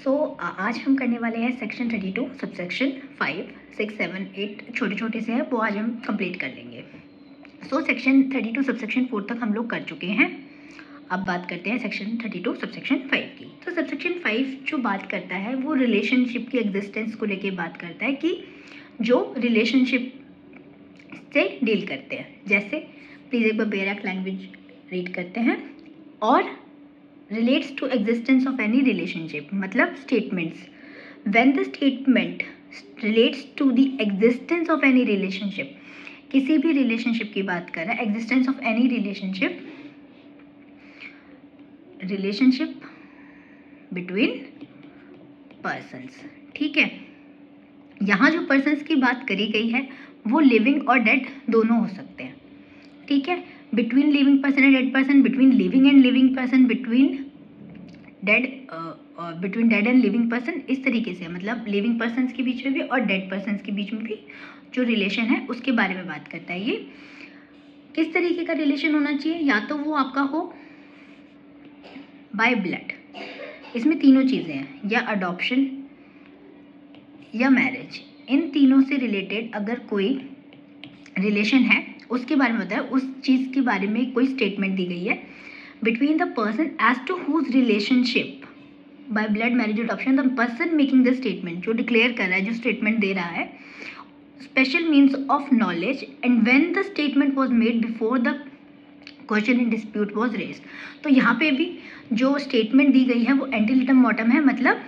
आज हम करने वाले हैं सेक्शन 32 सबसेक्शन 5, 6, 7, 8 छोटे छोटे से हैं, वो आज हम कंप्लीट कर लेंगे। सेक्शन 32 सबसेक्शन 4 तक हम लोग कर चुके हैं। अब बात करते हैं सेक्शन 32 सबसेक्शन 5 की। तो सबसेक्शन 5 जो बात करता है वो रिलेशनशिप की एग्जिस्टेंस को लेके बात करता है कि जो रिलेशनशिप से डील करते हैं। जैसे प्लीज़ एक बार बेरक लैंग्वेज रीड करते हैं। और relates to existence of any relationship, मतलब statements. When the statement relates to the existence of any relationship, किसी भी relationship की बात कर रहा है, existence of any relationship between persons, ठीक है। यहाँ जो persons की बात करी गई है वो living और dead दोनों हो सकते हैं, ठीक है। Between living person and dead person, between living and living person, between dead and living person, इस तरीके से मतलब लिविंग पर्सन्स के बीच में भी और डेड पर्सन्स के बीच में भी जो रिलेशन है उसके बारे में बात करता है। ये किस तरीके का रिलेशन होना चाहिए, या तो वो आपका हो बाय ब्लड, इसमें तीनों चीज़ें हैं, या अडॉप्शन या मैरिज, इन तीनों से रिलेटेड अगर कोई रिलेशन है उसके बारे में बताया, उस चीज़ के बारे में कोई स्टेटमेंट दी गई है between the person as to whose relationship by blood marriage adoption, the person making the statement, जो डिक्लेयर कर रहा है, जो स्टेटमेंट दे रहा है, special means of knowledge and when the statement was made before the question in dispute was raised. तो यहाँ पे भी जो स्टेटमेंट दी गई है वो एंटीलिटम मॉर्टम है, मतलब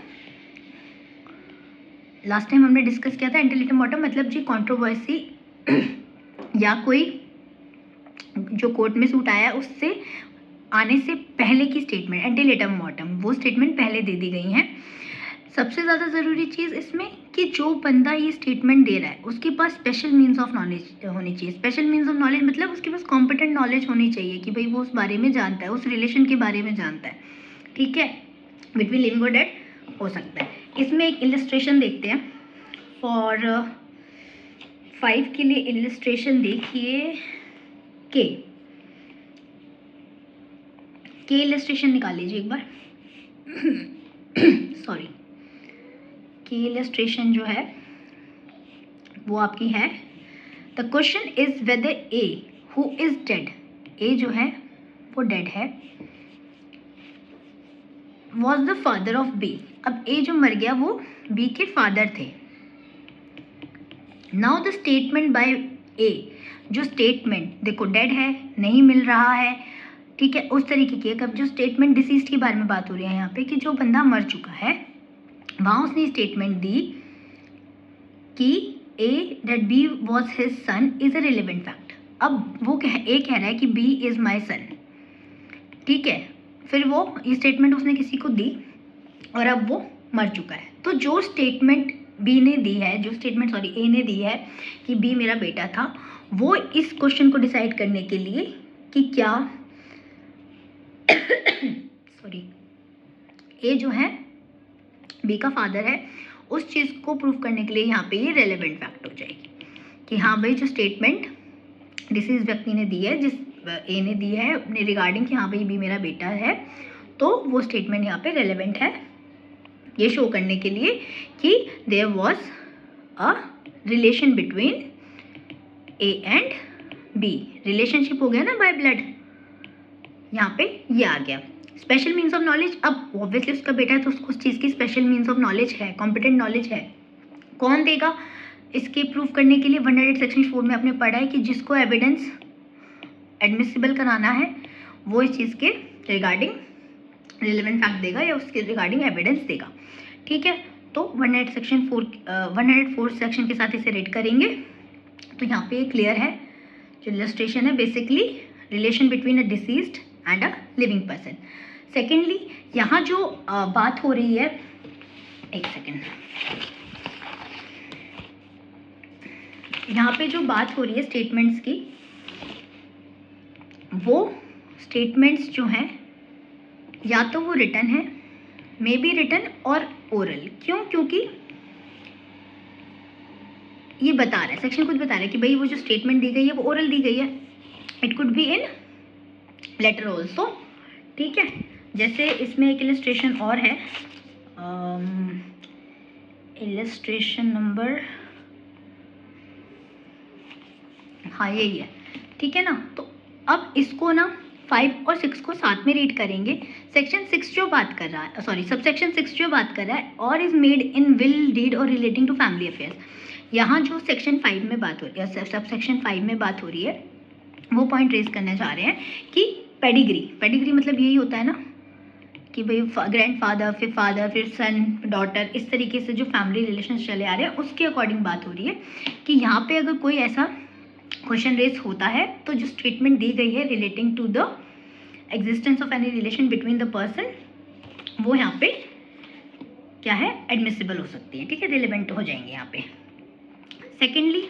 लास्ट टाइम हमने डिस्कस किया था एंटीलिटम मॉर्टम मतलब जी कंट्रोवर्सी या कोई जो कोर्ट में सूट आया है उससे आने से पहले की स्टेटमेंट एंटीलिटम मॉर्टम, वो स्टेटमेंट पहले दे दी गई हैं। सबसे ज़्यादा ज़रूरी चीज़ इसमें कि जो बंदा ये स्टेटमेंट दे रहा है उसके पास स्पेशल मीन्स ऑफ नॉलेज होनी चाहिए। स्पेशल मीन्स ऑफ नॉलेज मतलब उसके पास कॉम्पिटेंट नॉलेज होनी चाहिए कि भाई वो उस बारे में जानता है, उस रिलेशन के बारे में जानता है, ठीक है। बिटवीन लिविंग और डेड हो सकता है। इसमें एक इलस्ट्रेशन देखते हैं। फॉर 5 के लिए इलस्ट्रेशन देखिए के इलस्ट्रेशन निकाल लीजिए एक बार सॉरी, के इलस्ट्रेशन जो है वो आपकी है, the question is whether A who is dead, A जो है वो डेड है, was the father of B, अब ए जो मर गया वो बी के फादर थे। नाउ द स्टेटमेंट बाय ए, जो स्टेटमेंट देखो डेड है, नहीं मिल रहा है, ठीक है, उस तरीके की। अब जो स्टेटमेंट डिसीज्ड के बारे में बात हो रही है यहाँ पे कि जो बंदा मर चुका है, वहाँ उसने स्टेटमेंट दी कि A that B was his son is a relevant fact. अब वो ए कह रहा है कि बी इज माई सन, ठीक है, फिर वो ये स्टेटमेंट उसने किसी को दी और अब वो मर चुका है। तो जो स्टेटमेंट बी ने दी है, जो स्टेटमेंट ए ने दी है कि बी मेरा बेटा था, वो इस क्वेश्चन को डिसाइड करने के लिए कि क्या सॉरी ए जो है बी का फादर है, उस चीज़ को प्रूव करने के लिए यहाँ पे ये रेलेवेंट फैक्ट हो जाएगी कि हाँ भाई जो स्टेटमेंट डिसीज व्यक्ति ने दी है, जिस ए ने दी है अपने रिगार्डिंग कि हाँ भाई बी मेरा बेटा है, तो वो स्टेटमेंट यहाँ पे रेलेवेंट है ये शो करने के लिए कि there was a relation between A and B, relationship हो गया ना बाय ब्लड, यहाँ पे ये आ गया। स्पेशल मीन्स ऑफ नॉलेज, अब ऑब्वियसली उसका बेटा है तो उसको उस चीज़ की स्पेशल मीन्स ऑफ नॉलेज है, कॉम्पिटेंट नॉलेज है। कौन देगा इसके प्रूफ करने के लिए 108 सेक्शन 4 में आपने पढ़ा है कि जिसको एविडेंस एडमिसिबल कराना है वो इस चीज़ के रिगार्डिंग रिलेवेंट फैक्ट देगा या उसके रिगार्डिंग एविडेंस देगा, ठीक है। तो 108 सेक्शन 104 सेक्शन के साथ इसे रेड करेंगे। तो यहाँ पे क्लियर है, जो इलस्ट्रेशन है basically relation between a deceased and a living person. Secondly यहाँ जो बात हो रही है, एक सेकेंड, यहाँ पे जो बात हो रही है स्टेटमेंट्स की, वो स्टेटमेंट्स जो हैं या तो वो रिटन है, मे बी रिटन और ओरल। क्यों? क्योंकि ये बता रहा है, सेक्शन खुद बता रहा है कि भाई वो जो स्टेटमेंट दी गई है वो ओरल दी गई है, it could be in letter also, ठीक है। जैसे इसमें एक इलस्ट्रेशन और है, इलस्ट्रेशन नंबर, हाँ यही है, ठीक है ना। तो अब इसको ना 5 और 6 को साथ में रीड करेंगे। सेक्शन 6 जो बात कर रहा है, सॉरी सबसेक्शन 6 जो बात कर रहा है, और is made in will, deed और रिलेटिंग टू फैमिली अफेयर्स, यहाँ जो सेक्शन 5 में बात हो रही है, सबसेक्शन 5 में बात हो रही है, वो पॉइंट रेज करना चाह रहे हैं कि पेडिग्री मतलब यही होता है ना कि भाई ग्रैंडफादर, फिर फादर, फिर सन, डॉटर, इस तरीके से जो फैमिली रिलेशन चले आ रहे हैं उसके अकॉर्डिंग बात हो रही है कि यहाँ पे अगर कोई ऐसा क्वेश्चन रेज होता है तो जो स्टेटमेंट दी गई है relating to the existence of any relation between the person, वो यहाँ पे क्या है, एडमिसिबल हो सकती है, ठीक है, रिलेवेंट हो जाएंगे यहाँ पे। सेकेंडली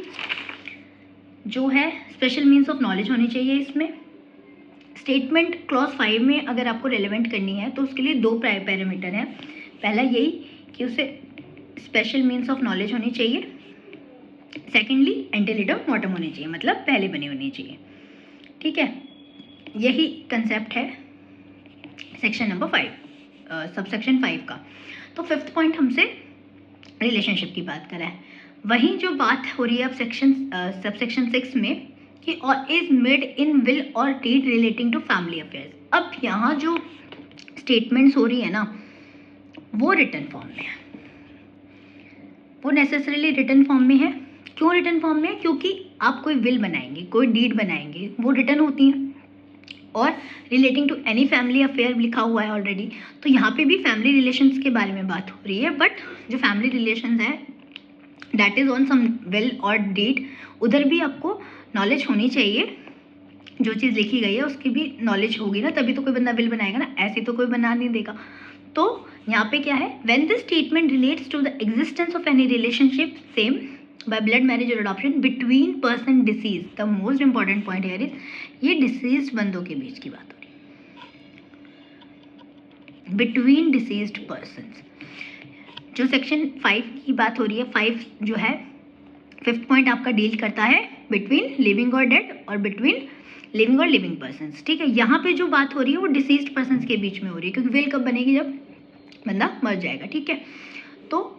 जो है स्पेशल मीन्स ऑफ नॉलेज होनी चाहिए इसमें। स्टेटमेंट क्लॉज 5 में अगर आपको रेलेवेंट करनी है तो उसके लिए 2 पैरामीटर हैं। पहला यही कि उसे स्पेशल मीन्स ऑफ नॉलेज होनी चाहिए, सेकेंडली एंटेलिटम मॉर्टम होनी चाहिए, मतलब पहले बनी होनी चाहिए, ठीक है। यही कंसेप्ट है सेक्शन नंबर 5, सबसेक्शन 5 का। तो 5th पॉइंट हमसे रिलेशनशिप की बात करा है। वहीं जो बात हो रही है अब सबसेक्शन 6 में कि और इज मेड इन विल और deed relating to family affairs. अब यहाँ जो स्टेटमेंट्स हो रही है ना वो रिटन फॉर्म में है, वो नेसेसरीली रिटन फॉर्म में है। क्यों रिटन फॉर्म में है? क्योंकि आप कोई विल बनाएंगे, कोई डीड बनाएंगे, वो रिटन होती हैं, और relating to any family affair लिखा हुआ है ऑलरेडी। तो यहाँ पे भी फैमिली रिलेशंस के बारे में बात हो रही है, बट जो फैमिली रिलेशंस है that is on some will और डीड, उधर भी आपको नॉलेज होनी चाहिए। जो चीज़ लिखी गई है उसकी भी नॉलेज होगी ना, तभी तो कोई बंदा विल बनाएगा ना, ऐसे तो कोई बना नहीं देगा। तो यहाँ पे क्या है, when this statement relates to the existence of any relationship same by blood marriage और adoption between person deceased, the most important point here is ये डिसीज बंदों के बीच की बात हो रही है, बिटवीन डिसीज्ड पर्सन्स। जो सेक्शन 5 की बात हो रही है, 5 जो है 5th पॉइंट आपका डील करता है बिटवीन लिविंग और डेड और बिटवीन लिविंग और लिविंग पर्सन्स, ठीक है। यहाँ पे जो बात हो रही है वो डिसीज्ड पर्सन्स के बीच में हो रही है, क्योंकि विल कब बनेगी, जब बंदा मर जाएगा, ठीक है। तो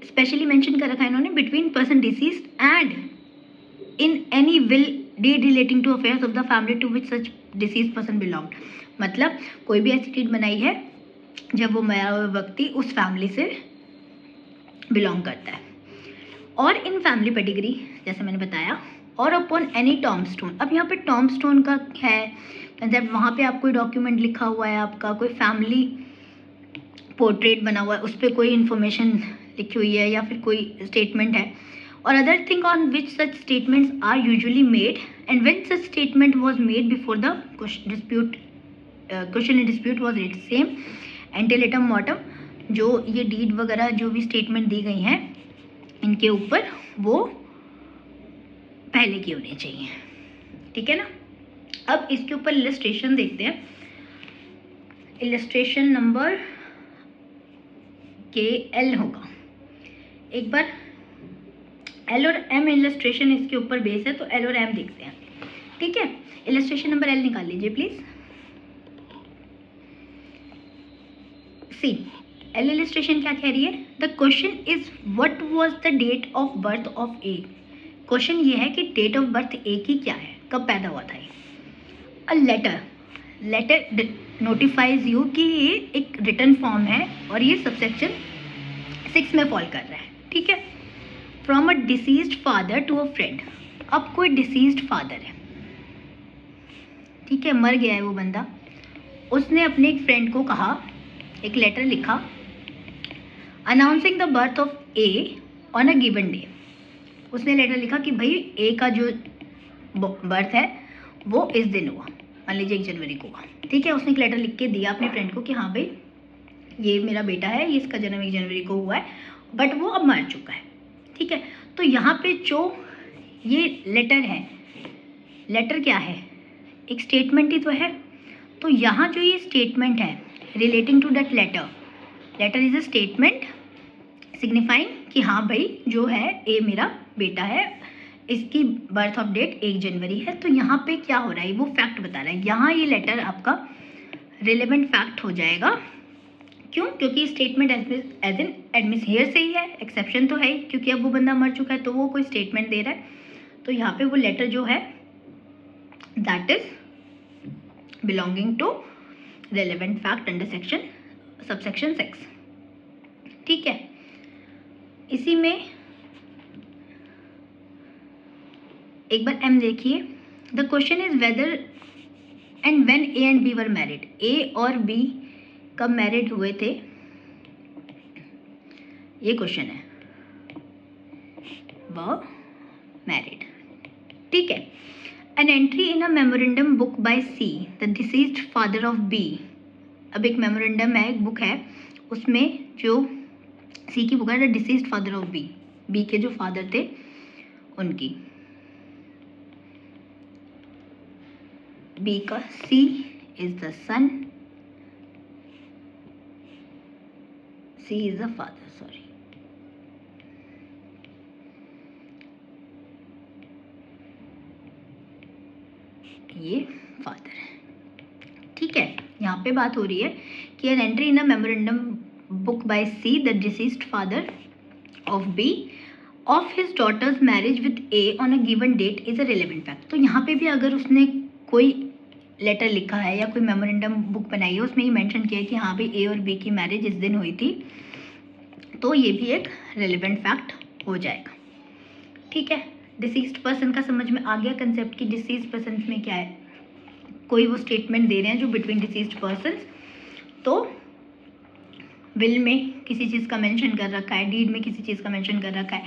स्पेशली मेंशन कर रखा है इन्होंने between person deceased and in any will deed relating to affairs of the family to which such deceased person belong. मतलब कोई भी ऐसी डीड बनाई है जब वो मरा हुआ व्यक्ति उस फैमिली से बिलोंग करता है। और इन फैमिली पेडिग्री जैसे मैंने बताया, और अपॉन एनी टॉम्बस्टोन। अब यहाँ पे टॉम्बस्टोन का है कंसेप्ट, वहाँ पे आप कोई डॉक्यूमेंट लिखा हुआ है, आपका कोई फैमिली पोर्ट्रेट बना हुआ है, उस पर कोई इन्फॉर्मेशन लिखी हुई है या फिर कोई स्टेटमेंट है, और other thing on which such statements are usually made and when such statement was made before the question in dispute was raised same ante litem motam. जो ये डीड वगैरह जो भी स्टेटमेंट दी गई हैं इनके ऊपर वो पहले की होनी चाहिए, ठीक है ना। अब इसके ऊपर इलस्ट्रेशन देखते हैं। इलस्ट्रेशन नंबर KL होगा, एक बार L और M इलस्ट्रेशन इसके ऊपर बेस है, तो L और M देखते हैं, ठीक है। इलस्ट्रेशन नंबर L निकाल लीजिए प्लीज। सी L इलस्ट्रेशन क्या कह रही है, the question is what was the date of birth of A। Question ये है कि डेट ऑफ बर्थ A की क्या है, कब पैदा हुआ था ये। अ लेटर नोटिफाइज यू कि ये एक रिटन फॉर्म है और ये सबसेक्शन 6 में फॉल कर रहा है, ठीक है। From a deceased father to a friend. अब कोई डिसीज्ड फादर है, ठीक है, मर गया है वो बंदा, उसने अपने एक फ्रेंड को कहा, एक लेटर लिखा announcing the birth of A on a given day. उसने लेटर लिखा कि भाई A का जो बर्थ है वो इस दिन हुआ, मान लीजिए 1 जनवरी को हुआ, ठीक है। उसने एक लेटर लिख के दिया अपने फ्रेंड को कि हाँ भाई ये मेरा बेटा है, ये इसका जन्म 1 जनवरी को हुआ है, बट वो अब मर चुका है, ठीक है। तो यहाँ पे जो ये लेटर है, लेटर क्या है, एक स्टेटमेंट ही तो है। तो यहाँ जो ये स्टेटमेंट है relating to that letter, letter is a statement signifying कि हाँ भाई जो है ए मेरा बेटा है, इसकी बर्थ ऑफ डेट 1 जनवरी है। तो यहाँ पे क्या हो रहा है, वो फैक्ट बता रहा है। यहाँ ये लेटर आपका रिलेवेंट फैक्ट हो जाएगा, क्यों? क्योंकि स्टेटमेंट एज इन एडमिस हेयर से ही है, एक्सेप्शन तो है ही, क्योंकि अब वो बंदा मर चुका है तो वो कोई स्टेटमेंट दे रहा है, तो यहाँ पे वो लेटर जो है that is belonging to relevant fact under subsection 6। ठीक है, इसी में एक बार एम देखिए। The question is whether and when A and B were married, A और बी कब मैरिड हुए थे, ये क्वेश्चन है, वो मैरिड। ठीक है, an entry in a memorandum book by C the deceased father of B. अब एक मेमोरेंडम है, एक बुक है, उसमें जो सी की बुक है the deceased father of B, B के जो फादर थे उनकी, बी का C is the son, C is the father, sorry, ये फादर है। ठीक है, यहाँ पे बात हो रही है कि an entry in a memorandum book by C the deceased father of B of his daughter's marriage with A on a given date is a relevant fact. तो यहाँ पे भी अगर उसने कोई लेटर लिखा है या कोई मेमोरेंडम बुक बनाई है, उसमें ये मेंशन किया है कि हाँ भाई ए और बी की मैरिज इस दिन हुई थी, तो ये भी एक रेलेवेंट फैक्ट हो जाएगा। ठीक है, डिसीज्ड पर्सन का समझ में आ गया कंसेप्ट कि डिसीज्ड पर्सन में क्या है, कोई वो स्टेटमेंट दे रहे हैं जो बिटवीन डिसीज्ड पर्सन, तो विल में किसी चीज़ का मेंशन कर रखा है, डीड में किसी चीज़ का मेंशन कर रखा है,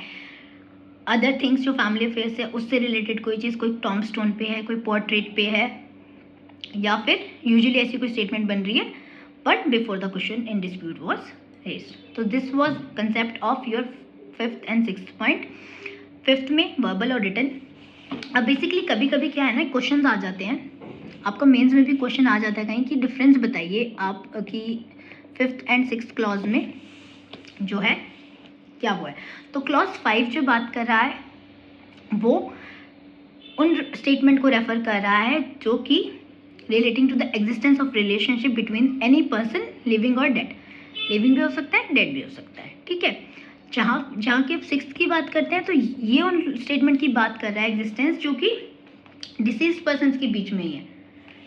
अदर थिंग्स जो फैमिली अफेयर्स है उससे रिलेटेड कोई चीज़, कोई टॉम्बस्टोन पे है, कोई पोर्ट्रेट पे है, या फिर यूजुअली ऐसी कोई स्टेटमेंट बन रही है but before the question in dispute was raised. तो this was concept of your 5th and 6th point. 5th में वर्बल और रिटन। अब बेसिकली कभी कभी क्या है ना, क्वेश्चन आ जाते हैं, आपका मेंस में भी क्वेश्चन आ जाता है कहीं कि डिफरेंस बताइए आप कि 5th एंड 6th क्लॉज में जो है क्या हुआ है। तो क्लॉज 5 जो बात कर रहा है वो उन स्टेटमेंट को रेफर कर रहा है जो कि relating to the existence of relationship between any person living or dead. Living भी हो सकता है, डेड भी हो सकता है। ठीक है, जहाँ की 6th की बात करते हैं तो ये उन स्टेटमेंट की बात कर रहा है एग्जिस्टेंस जो कि डिसीज्ड पर्सन के बीच में ही है।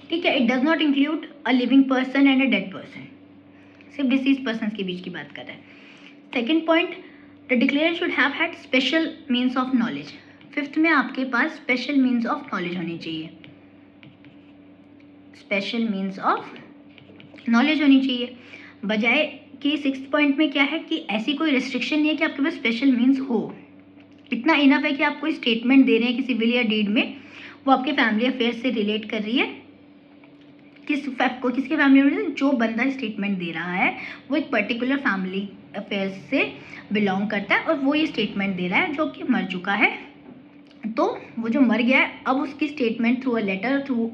ठीक है, it does not include a living person and a dead person, सिर्फ डिसीज्ड पर्सन के बीच की बात कर रहा है। Second point, the declaration should have had special means of knowledge. 5th में आपके पास स्पेशल मीन्स ऑफ नॉलेज होनी चाहिए, स्पेशल मीन्स ऑफ नॉलेज होनी चाहिए, बजाय कि 6th पॉइंट में क्या है कि ऐसी कोई रिस्ट्रिक्शन नहीं है कि आपके पास स्पेशल मीन्स हो। इतना इनफ है कि आप कोई स्टेटमेंट दे रहे हैं किसी विल या डीड में, वो आपके फैमिली अफेयर से रिलेट कर रही है, किसके फैमिली में जो बंदा स्टेटमेंट दे रहा है वो एक पर्टिकुलर फैमिली अफेयर से बिलोंग करता है और वो ये स्टेटमेंट दे रहा है जो कि मर चुका है। तो वो जो मर गया है अब उसकी statement through a letter, through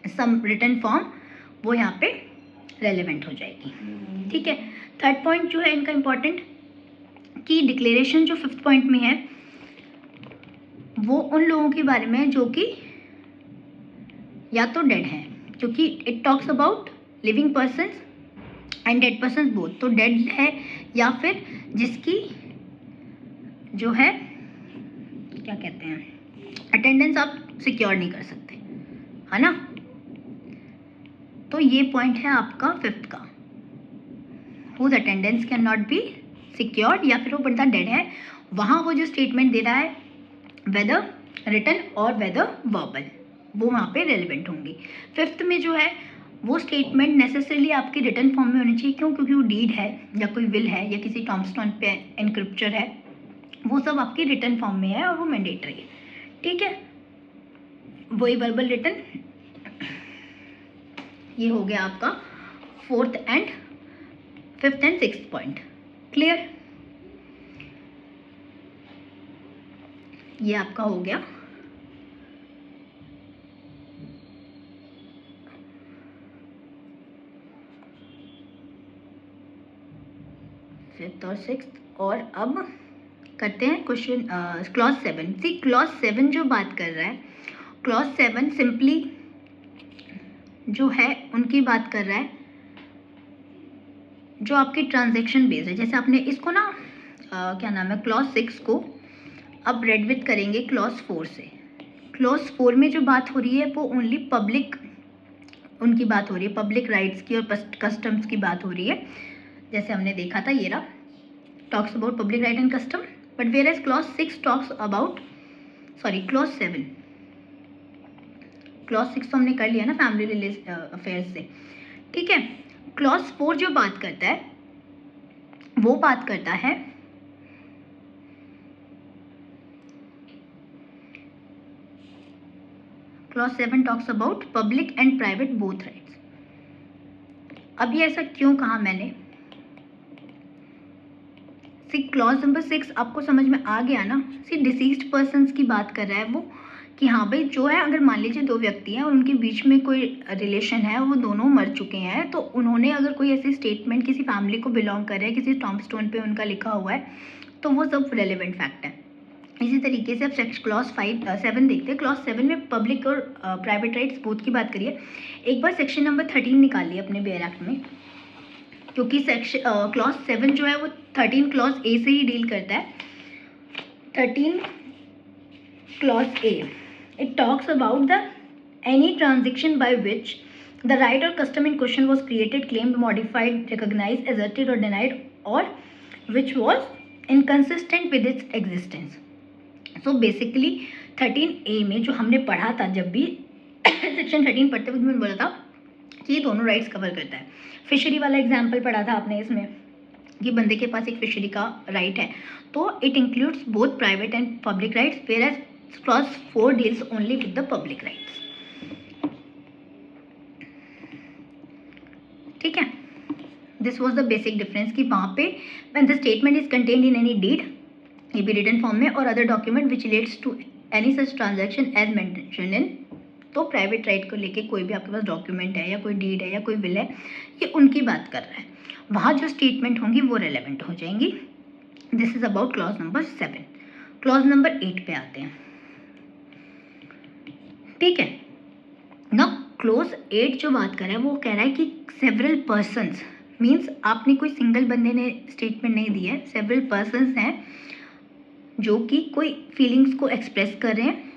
some written form, वो यहाँ पे रेलेवेंट हो जाएगी। ठीक है, थर्ड पॉइंट जो है इनका इम्पॉर्टेंट कि डिक्लेरेशन जो 5th पॉइंट में है वो उन लोगों के बारे में जो कि या तो डेड हैं, क्योंकि it talks about living persons and dead persons both, तो डेड है या फिर जिसकी जो है क्या कहते हैं अटेंडेंस आप सिक्योर नहीं कर सकते, है ना। तो ये पॉइंट है आपका 5th का, whose attendance can not be secured, या फिर वो बंदा डेड है, वहाँ वो जो स्टेटमेंट दे रहा है वेदर रिटन और वेदर वर्बल, वो वहाँ पे रेलिवेंट होंगी। 5th में जो है वो स्टेटमेंट नेसेसरीली आपकी रिटन फॉर्म में होनी चाहिए, क्यों, क्योंकि वो डीड है या कोई विल है या किसी टॉम्बस्टोन पे एनक्रिप्चर है, वो सब आपकी रिटन फॉर्म में है और वो मैंडेटरी है। ठीक है, वही वर्बल रिटन, ये हो गया आपका 4th and 5th and 6th point. Clear, ये आपका हो गया 5th और 6th। और अब करते हैं क्वेश्चन क्लॉज 7। सी क्लॉज 7 जो बात कर रहा है, क्लॉज 7 सिंपली जो है उनकी बात कर रहा है जो आपकी ट्रांजैक्शन बेस्ड है, जैसे आपने इसको ना क्या नाम है, क्लॉज 6 को अब रेड विथ करेंगे क्लॉज 4 से। क्लॉज 4 में जो बात हो रही है वो ओनली पब्लिक, उनकी बात हो रही है, पब्लिक राइट्स की और कस्टम्स की बात हो रही है। जैसे हमने देखा था, ये रहा, talks about public right and custom, but whereas clause 6 talks about, sorry clause 7, clause 6 तो हमने कर लिया ना फैमिली अफेयर्स से, ठीक है। क्लॉज 4 जो बात करता है वो बात करता है clause 7 talks about public and private both rights. अब ये ऐसा क्यों कहा मैंने, सी क्लॉज नंबर 6 आपको समझ में आ गया ना। सी डिसीज्ड पर्सन्स की बात कर रहा है वो, कि हाँ भाई जो है, अगर मान लीजिए दो व्यक्ति हैं और उनके बीच में कोई रिलेशन है, वो दोनों मर चुके हैं, तो उन्होंने अगर कोई ऐसी स्टेटमेंट किसी फैमिली को बिलोंग कर रहा है, किसी टॉम्बस्टोन पे उनका लिखा हुआ है, तो वो सब रेलेवेंट फैक्ट है। इसी तरीके से अब क्लॉज 7 देखते हैं। क्लॉज 7 में पब्लिक और प्राइवेट राइट्स बोथ की बात करिए। एक बार सेक्शन नंबर 13 निकालिए अपने बेयर एक्ट में, क्योंकि सेक्शन क्लॉज 7 जो है वो 13 क्लॉज ए से ही डील करता है। 13 clause A, it talks about the any transaction by which the right or custom in question was created, claimed, modified, recognized, asserted or denied, or which was inconsistent with its existence. So basically 13A में जो हमने पढ़ा था, जब भी section 13 पढ़ते वक्त मैंने बोला था कि ये दोनों राइट्स कवर करता है। फिशरी वाला एग्जाम्पल पढ़ा था आपने इसमें, कि बंदे के पास एक फिशरी का राइट है, तो it includes both private and public rights, whereas clause 4 deals only with the public rights, ठीक है। This was the basic difference, कि वहाँ पे when the statement is contained in any deed, ये भी रिटन फॉर्म में, और other document which relates to any such transaction as mentioned in, तो प्राइवेट राइट को लेके कोई भी आपके पास डॉक्यूमेंट है या कोई डीड है या कोई विल है, ये उनकी बात कर रहा है, वहाँ जो स्टेटमेंट होंगी वो रेलेवेंट हो जाएंगी। This is about clause number 7। Clause number 8 पे आते हैं, ठीक है ना। क्लॉज 8 जो बात कर रहा है वो कह रहा है कि सेवरल पर्सन्स, मीन्स आपने कोई सिंगल बंदे ने स्टेटमेंट नहीं दी है, सेवरल पर्सन्स हैं जो कि कोई फीलिंग्स को एक्सप्रेस कर रहे हैं,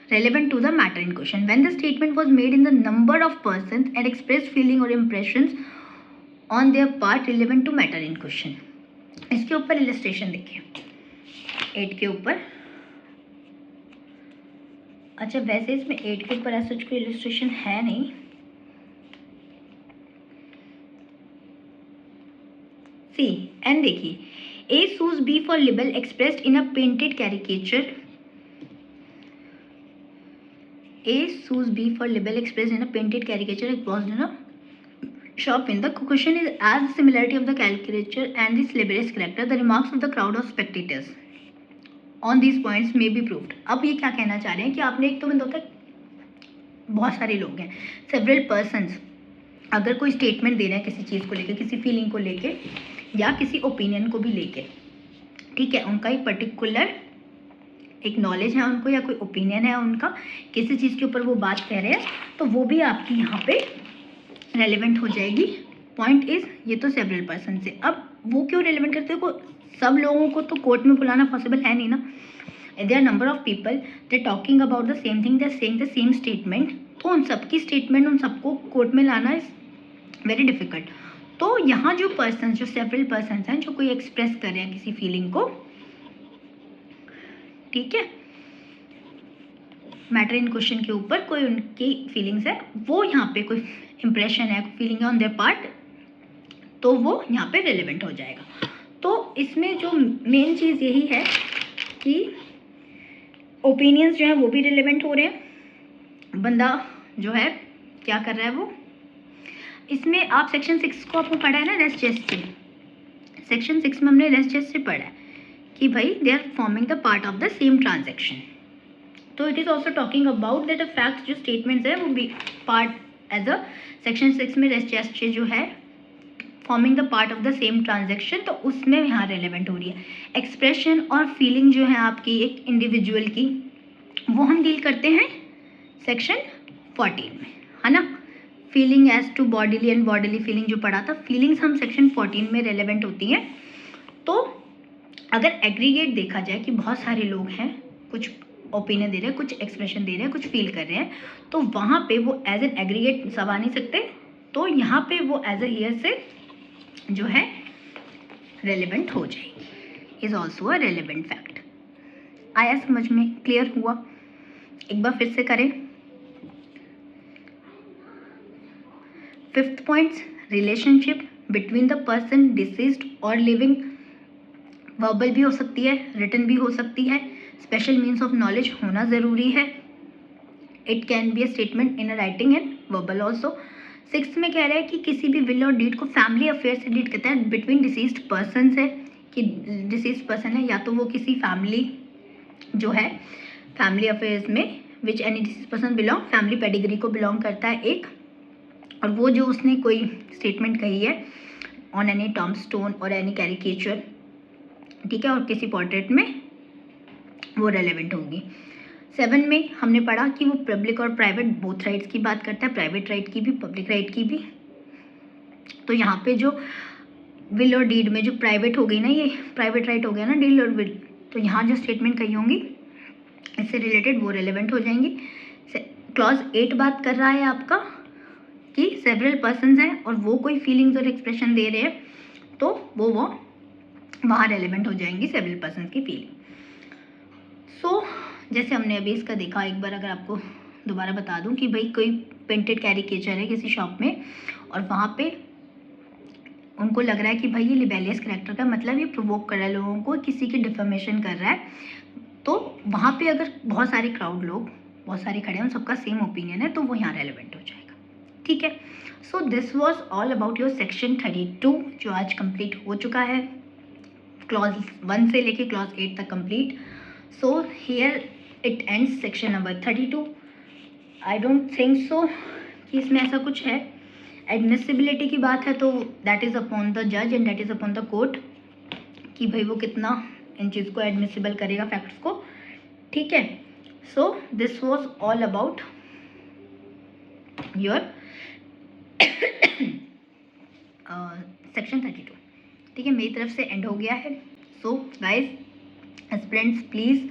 relevant to the matter in question, when the statement was made in the number of persons and expressed feeling or impressions on their part relevant to matter in question। इसके ऊपर illustration देखिए 8 के ऊपर। अच्छा वैसे इसमें 8 के ऊपर ऐसा कोई इलस्ट्रेशन है नहीं, सी एंड देखिए, A sues B for libel expressed in a painted caricature, A sues B for libel expressed in a painted caricature exposed in a shop when the question is as the similarity of the caricature and the libelous character, the remarks of the crowd of spectators on these points may be proved। अब ये क्या कहना चाह रहे हैं कि आपने एक तो बंदा होता है, बहुत सारे लोग हैं, सेवरल पर्सन्स, अगर कोई स्टेटमेंट दे रहे हैं किसी चीज़ को लेके, किसी फीलिंग को लेके या किसी ओपिनियन को भी लेके, ठीक है, उनका एक पर्टिकुलर एक नॉलेज है उनको या कोई ओपिनियन है उनका, किसी चीज़ के ऊपर वो बात कह रहे हैं, तो वो भी आपकी यहाँ पे रेलेवेंट हो जाएगी। पॉइंट इज, ये तो सेवरल पर्सन से, अब वो क्यों रेलेवेंट करते हैं, सब लोगों को तो कोर्ट में बुलाना पॉसिबल है नहीं ना। There are number of people, they talking about the same thing, they are saying the same statement, तो उन सबकी स्टेटमेंट उन सबको कोर्ट में लाना इज वेरी डिफिकल्ट। तो यहाँ जो पर्सन, जो सेवरल पर्सन हैं जो कोई एक्सप्रेस कर रहे हैं किसी फीलिंग को, ठीक है, मैटर इन क्वेश्चन के ऊपर कोई उनकी फीलिंग्स है, वो यहाँ पे कोई इंप्रेशन है, फीलिंग है ऑन देयर पार्ट, तो वो यहाँ पे रेलेवेंट हो जाएगा। तो इसमें जो मेन चीज़ यही है कि ओपिनियंस जो है वो भी रेलेवेंट हो रहे हैं, बंदा जो है क्या कर रहा है वो, इसमें आप सेक्शन 6 को आपको पढ़ा है ना, रेस्ट जेस्ट से, सेक्शन 6 में हमने रेस्ट जेस्ट से पढ़ा है कि भाई they are forming the part of the same transaction. तो it is also talking about that a fact, जो स्टेटमेंट्स है वो भी पार्ट एज अ सेक्शन 6 में रेस्ट जेस्ट से जो है forming the part of the same transaction, तो उसमें यहाँ रेलेवेंट हो रही है। एक्सप्रेशन और फीलिंग जो है आपकी एक इंडिविजुअल की, वो हम डील करते हैं सेक्शन 14 में, है ना। Feeling as to bodily and bodily feeling जो पढ़ा था, फीलिंग्स हम सेक्शन 14 में रेलेवेंट होती हैं। तो अगर एग्रीगेट देखा जाए कि बहुत सारे लोग हैं, कुछ ओपिनियन दे रहे हैं, कुछ एक्सप्रेशन दे रहे हैं, कुछ फील कर रहे हैं, तो वहाँ पे वो एज एन एग्रीगेट सब आ नहीं सकते, तो यहाँ पे वो एज ए हियर से जो है रेलेवेंट हो जाएगी, is also a relevant fact. आया समझ में, क्लियर हुआ? एक बार फिर से करें। 5th points, relationship between the person deceased और लिविंग, वर्बल भी हो सकती है, रिटन भी हो सकती है, स्पेशल मीन्स ऑफ नॉलेज होना ज़रूरी है, it can be a statement in a writing and verbal also. 6th में कह रहा है कि किसी भी विल और डीड को फैमिली अफेयर से डीड करता है, बिटवीन डिसीज्ड पर्सन है, कि डिसीज्ड पर्सन है या तो वो किसी फैमिली जो है फैमिली अफेयर्स में which any disease person belong, family pedigree को बिलोंग करता है एक, और वो जो उसने कोई स्टेटमेंट कही है ऑन एनी टॉम स्टोन और एनी कैरिकेचर, ठीक है, और किसी पोर्ट्रेट में वो रेलेवेंट होगी। 7 में हमने पढ़ा कि वो पब्लिक और प्राइवेट बोथ राइट्स की बात करता है, प्राइवेट राइट की भी, पब्लिक राइट की भी। तो यहाँ पे जो विल और डीड में जो प्राइवेट हो गई ना, ये प्राइवेट राइट हो गया ना, डीड और विल, तो यहाँ जो स्टेटमेंट कही होंगी इससे रिलेटेड वो रेलेवेंट हो जाएंगी। क्लॉज 8 बात कर रहा है आपका कि सेवरल पर्सन्स हैं और वो कोई फीलिंग्स और एक्सप्रेशन दे रहे हैं, तो वो वहाँ रेलेवेंट हो जाएंगी सेवरल पर्सन्स की फीलिंग। सो जैसे हमने अभी इसका देखा, एक बार अगर आपको दोबारा बता दूं कि भाई कोई पेंटेड कैरिकेचर है किसी शॉप में और वहाँ पे उनको लग रहा है कि भाई ये लिबेलियस कैरेक्टर का, मतलब ये प्रोवोक कर रहा है लोगों को, किसी की डिफर्मेशन कर रहा है, तो वहाँ पे अगर बहुत सारे क्राउड लोग बहुत सारे खड़े हैं, उन सबका सेम ओपिनियन है, तो वो यहाँ रेलेवेंट हो जाएगा, ठीक है। So this was all about your section 32 जो आज कंप्लीट हो चुका है, क्लॉज 1 से लेके क्लॉज 8 तक complete. So here it ends section number 32। I don't think so कि इसमें ऐसा कुछ है। एडमिसिबिलिटी की बात है तो दैट इज़ अपॉन द जज and that is upon the court कि भाई वो कितना इन चीज़ को एडमिसिबल करेगा, फैक्ट्स को, ठीक है। So this was all about your section 32, ठीक है, मेरी तरफ से एंड हो गया है। सो गाइज एस्पिरेंट्स प्लीज़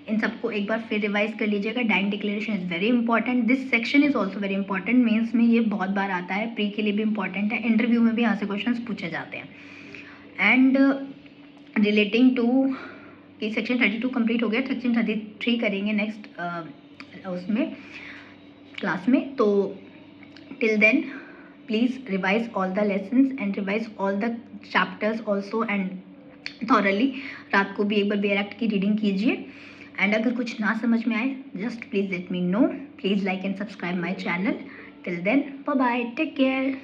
इन सबको एक बार फिर रिवाइज कर लीजिएगा। Dying declaration is very important, this section is also very important, mains में ये बहुत बार आता है, प्री के लिए भी इंपॉर्टेंट है, इंटरव्यू में भी यहाँ से क्वेश्चंस पूछे जाते हैं। एंड रिलेटिंग टू कि सेक्शन 32 कंप्लीट हो गया, सेक्शन 33 करेंगे नेक्स्ट उसमें क्लास में। तो till then please revise all the lessons and revise all the chapters also and thoroughly. रात को भी एक बार बेयर एक्ट की रीडिंग कीजिए। एंड अगर कुछ ना समझ में आए just please let me know, please like and subscribe my channel. Till then bye bye, take care.